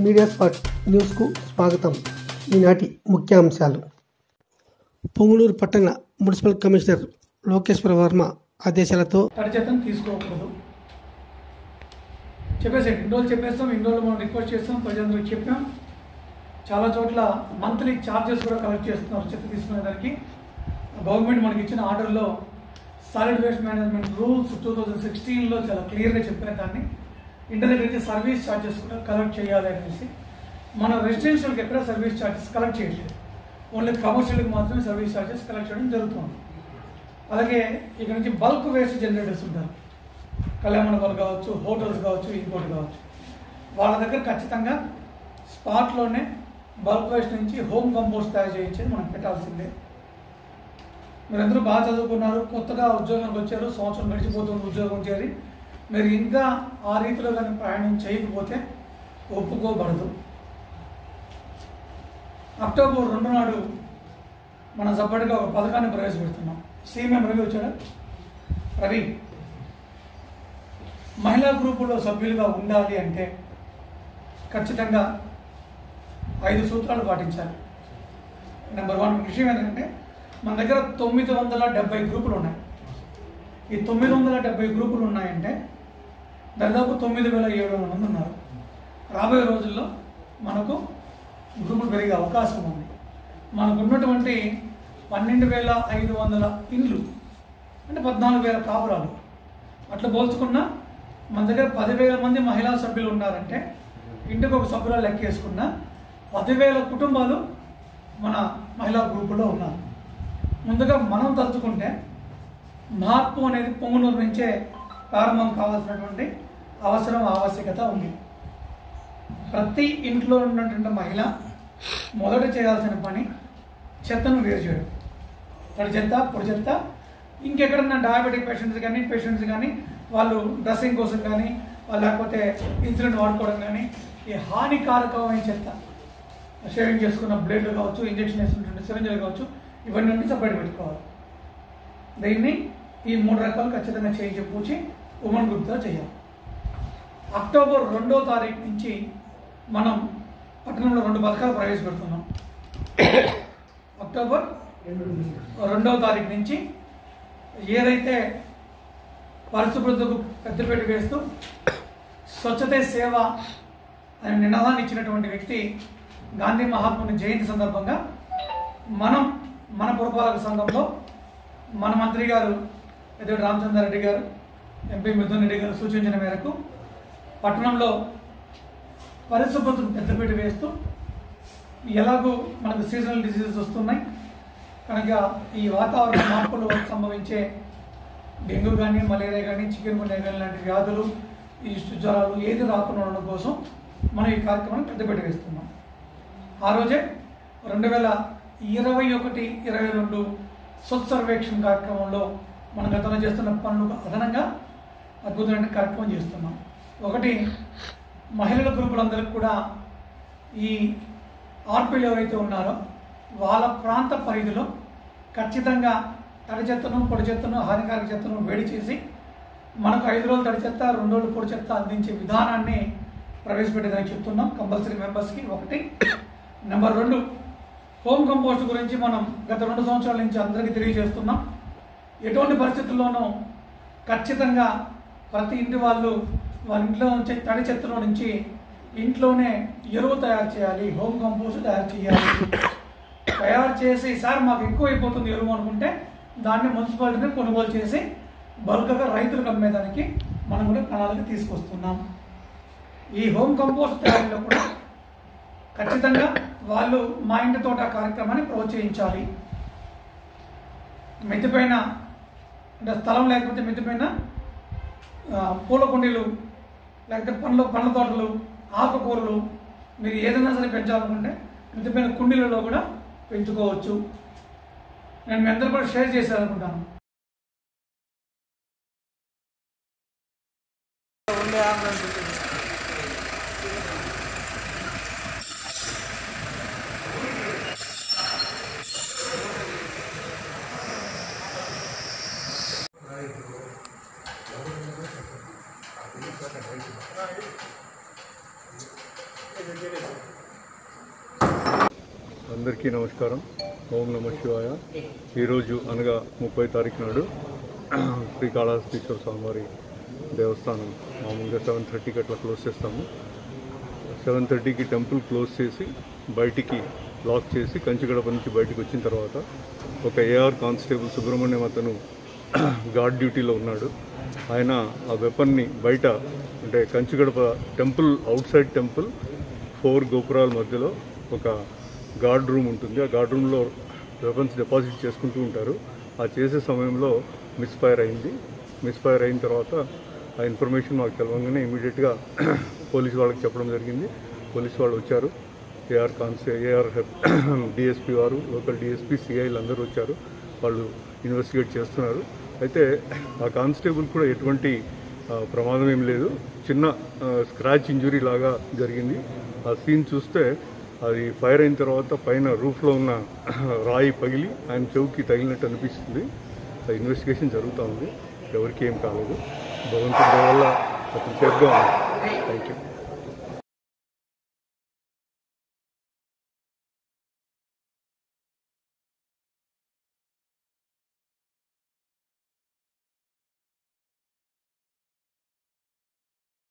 Media spot న్యూస్కు స్వాగతం. ఈనాటి ముఖ్యాంశాలు. పొంగునూరు పట్టణ మున్సిపల్ కమిషనర్ లోకేశ్వర వర్మ ఆదేశాలతో తడిచెత్తను తీసుకోకూడదు చెప్పేసాడు. ఇన్ని రోజులు చెప్పేస్తాం, ఇన్ని రోజులు మనం రిక్వెస్ట్ చేస్తాం, ప్రజలందరికీ చెప్పాం. చాలా చోట్ల మంత్లీ ఛార్జెస్ కూడా కలెక్ట్ చేస్తున్నారు చెత్త తీసుకునేదానికి. గవర్నమెంట్ మనకి ఇచ్చిన ఆర్డర్లో సాలిడ్ వేస్ట్ మేనేజ్మెంట్ రూల్స్ 2016లో చాలా క్లియర్గా చెప్పిన దాన్ని ఇంటి దగ్గర అయితే సర్వీస్ ఛార్జెస్ కూడా కలెక్ట్ చేయాలి అనేసి. మన రెసిడెన్షియల్కి ఎక్కడ సర్వీస్ ఛార్జెస్ కలెక్ట్ చేయట్లేదు, ఓన్లీ కమర్షియల్కి మాత్రమే సర్వీస్ ఛార్జెస్ కలెక్ట్ చేయడం జరుగుతుంది. అలాగే ఇక్కడ నుంచి బల్క్ వేస్ట్ జనరేటర్స్ ఉంటారు, కళ్యాణ మండపాలు కావచ్చు, హోటల్స్ కావచ్చు, ఇంకోటి కావచ్చు. వాళ్ళ దగ్గర ఖచ్చితంగా స్పాట్లోనే బల్క్ వేస్ట్ నుంచి హోమ్ కంపోస్ట్ తయారు చేయించేది మనం పెట్టాల్సిందే. మీరందరూ బాగా చదువుకున్నారు, కొత్తగా ఉద్యోగానికి వచ్చారు, సంవత్సరం గడిచిపోతుంది ఉద్యోగం చేరి. మీరు ఇంకా ఆ రీతిలో కానీ ప్రయాణం చేయకపోతే ఒప్పుకోబడదు. అక్టోబర్ 2 నాడు మనం సపరేట్గా ఒక పథకాన్ని ప్రవేశపెడుతున్నాం. సీఎం రవి వచ్చాడు. రవి, మహిళా గ్రూపుల్లో సభ్యులుగా ఉండాలి అంటే ఖచ్చితంగా 5 సూత్రాలు పాటించాలి. నెంబర్ 1 విషయం ఏంటంటే, మన దగ్గర 970 గ్రూపులు ఉన్నాయి. ఈ 970 గ్రూపులు ఉన్నాయంటే దాదాపు 9,700 మంది ఉన్నారు. రాబోయే రోజుల్లో మనకు గ్రూపులు పెరిగే అవకాశం ఉంది. మనకు ఉన్నటువంటి 12,500 ఇండ్లు అంటే 14,000 కాపురాలు. అట్లా పోల్చుకున్నా మన దగ్గర 10,000 మంది మహిళా సభ్యులు ఉన్నారంటే ఇంటికి ఒక సభ్యులు లెక్కేసుకున్న 10,000 కుటుంబాలు మన మహిళా గ్రూపులో ఉన్నారు. ముందుగా మనం తలుచుకుంటే మార్పు అనేది పొంగునూరు నుంచే ప్రారంభం కావాల్సినటువంటి ఆవశ్యకత ఉంది. ప్రతి ఇంట్లో ఉన్నటువంటి మహిళ మొదట చేయాల్సిన పని చెత్తను వేరు చేయడం. తడి చెత్త, పొడి చెత్త, ఇంకెక్కడన్నా డయాబెటిక్ పేషెంట్స్ కానీ వాళ్ళు డ్రెస్సింగ్ కోసం కానీ వాళ్ళు లేకపోతే ఇన్సులిన్ వాడుకోవడం కానీ ఈ హానికారకమైన చెత్త, షేవింగ్ చేసుకున్న బ్లేడ్లు కావచ్చు, ఇంజక్షన్ వేసుకున్నటువంటి సిరంజీలు కావచ్చు, ఇవన్నీ నుండి సపరేట్ పెట్టుకోవాలి. దీన్ని ఈ 3 రకాలు ఖచ్చితంగా చేయించి పూచి ఉమెన్ గ్రూప్తో చేయాలి. అక్టోబర్ 2వ తారీఖు నుంచి మనం పట్టణంలో 2 పథకాలు ప్రవేశపెడుతున్నాం. అక్టోబర్ 2వ తారీఖు నుంచి ఏదైతే పరిశుభ్రతకు పెద్దపీట వేస్తూ స్వచ్ఛతే సేవ అనే నినాదాన్ని ఇచ్చినటువంటి వ్యక్తి గాంధీ మహాత్ముని జయంతి సందర్భంగా మన పురపాలక సంఘంలో మన మంత్రి గారు పెద్దిరెడ్డి రామచంద్రారెడ్డి గారు, ఎంపీ మిథున్ రెడ్డి గారు సూచించిన మేరకు పట్టణంలో పరిశుభ్రతకు పెద్దపీట వేస్తూ, ఎలాగో మనకు సీజనల్ డిసీజెస్ వస్తున్నాయి కనుక ఈ వాతావరణ మార్పుల వల్ల సంభవించే డెంగ్యూ కానీ, మలేరియా కానీ, చికెన్ గున్యా కానీ లాంటి వ్యాధులు, ఈ జ్వరాలు ఏది రాకుండా ఉండడం కోసం మనం ఈ కార్యక్రమాన్ని పెద్దపీట వేస్తున్నాం. ఆ రోజే 2021-22 స్వచ్ఛ సర్వేక్షణ కార్యక్రమంలో మనం గతంలో చేస్తున్న పనులకు అదనంగా అద్భుతమైన కార్యక్రమం చేస్తున్నాం. ఒకటి, మహిళల గ్రూపులందరికీ కూడా ఈ ఆర్పీలు ఎవరైతే ఉన్నారో వాళ్ళ ప్రాంత పరిధిలో ఖచ్చితంగా తడి చెత్తను, పొడి చెత్తను, హానికారక చెత్తను వేడి చేసి మనకు 5 రోజులు తడి చెత్త, 2 రోజులు పొడి చెత్త అందించే విధానాన్ని ప్రవేశపెట్టేదని చెప్తున్నాం కంపల్సరీ మెంబర్స్కి. ఒకటి. నెంబర్ 2, హోమ్ కంపోస్ట్ గురించి మనం గత 2 సంవత్సరాల నుంచి అందరికీ తెలియజేస్తున్నాం. ఎటువంటి పరిస్థితుల్లోనూ ఖచ్చితంగా ప్రతి ఇంటి వాళ్ళు వాళ్ళ ఇంట్లో నుంచి తడి చెత్తలో నుంచి ఇంట్లోనే ఎరువు తయారు చేయాలి, హోమ్ కంపోస్ట్ తయారు చేయాలి. తయారు చేసి సార్ మాకు ఎక్కువ అయిపోతుంది ఎరువు అనుకుంటే దాన్ని మున్సిపాలిటీని కొనుగోలు చేసి బల్క్గా రైతులకు అమ్మేదానికి మనం కూడా ప్రణాళిక తీసుకొస్తున్నాం. ఈ హోమ్ కంపోస్ట్ తయారీలో కూడా ఖచ్చితంగా వాళ్ళు మా ఇంటి తోట కార్యక్రమాన్ని ప్రోత్సహించాలి. మిద్దిపైన అంటే స్థలం లేకపోతే మిద్దిపైన పూల కుండీలు లేకపోతే పండ్ల తోటలు, ఆకుకూరలు మీరు ఏదైనా సరే పెంచాలనుకుంటే మిద్దిపైన కుండీలలో కూడా పెంచుకోవచ్చు. నేను మీ అందరూ కూడా షేర్ చేశారనుకుంటాను. అందరికీ నమస్కారం. ఓం నమ శివాయ. ఈరోజు అనగా 30 తారీఖు నాడు శ్రీకాళహస్తీశ్వర స్వామివారి దేవస్థానం మామూలుగా 7:30కి అట్లా క్లోజ్ చేస్తాము. 7:30కి టెంపుల్ క్లోజ్ చేసి బయటికి లాక్ చేసి కంచిగడప నుంచి బయటకు వచ్చిన తర్వాత ఒక ఏఆర్ కానిస్టేబుల్ సుబ్రహ్మణ్యం అతను గార్డ్ డ్యూటీలో ఉన్నాడు. ఆయన ఆ వెపన్ని బయట అంటే కంచిగడప టెంపుల్ అవుట్ సైడ్ టెంపుల్ 4 గోపురాల మధ్యలో ఒక గార్డ్ రూమ్ ఉంటుంది. ఆ గార్డ్ రూమ్లో వెపన్స్ డిపాజిట్ చేసుకుంటూ ఉంటారు. ఆ చేసే సమయంలో మిస్ఫైర్ అయింది. మిస్ఫైర్ అయిన తర్వాత ఆ ఇన్ఫర్మేషన్ మాకు తెలవగానే ఇమీడియట్గా పోలీసు వాళ్ళకి చెప్పడం జరిగింది. పోలీసు వాళ్ళు వచ్చారు. ఏఆర్ డిఎస్పీ వారు, లోకల్ డిఎస్పీ, సిఐలు అందరూ వచ్చారు. వాళ్ళు ఇన్వెస్టిగేట్ చేస్తున్నారు. అయితే ఆ కానిస్టేబుల్ కూడా ఎటువంటి ప్రమాదం ఏం లేదు. చిన్న స్క్రాచ్ ఇంజురీ లాగా జరిగింది. ఆ సీన్ చూస్తే అది ఫైర్ అయిన తర్వాత పైన రూఫ్లో ఉన్న రాయి పగిలి ఆయన చెవుకి తగిలినట్టు అనిపిస్తుంది. ఇన్వెస్టిగేషన్ జరుగుతూ ఉంది. ఎవరికి ఏం కాలేదు. భగవంతుడి వల్ల అతను సేఫ్గా ఉంది. Thank you.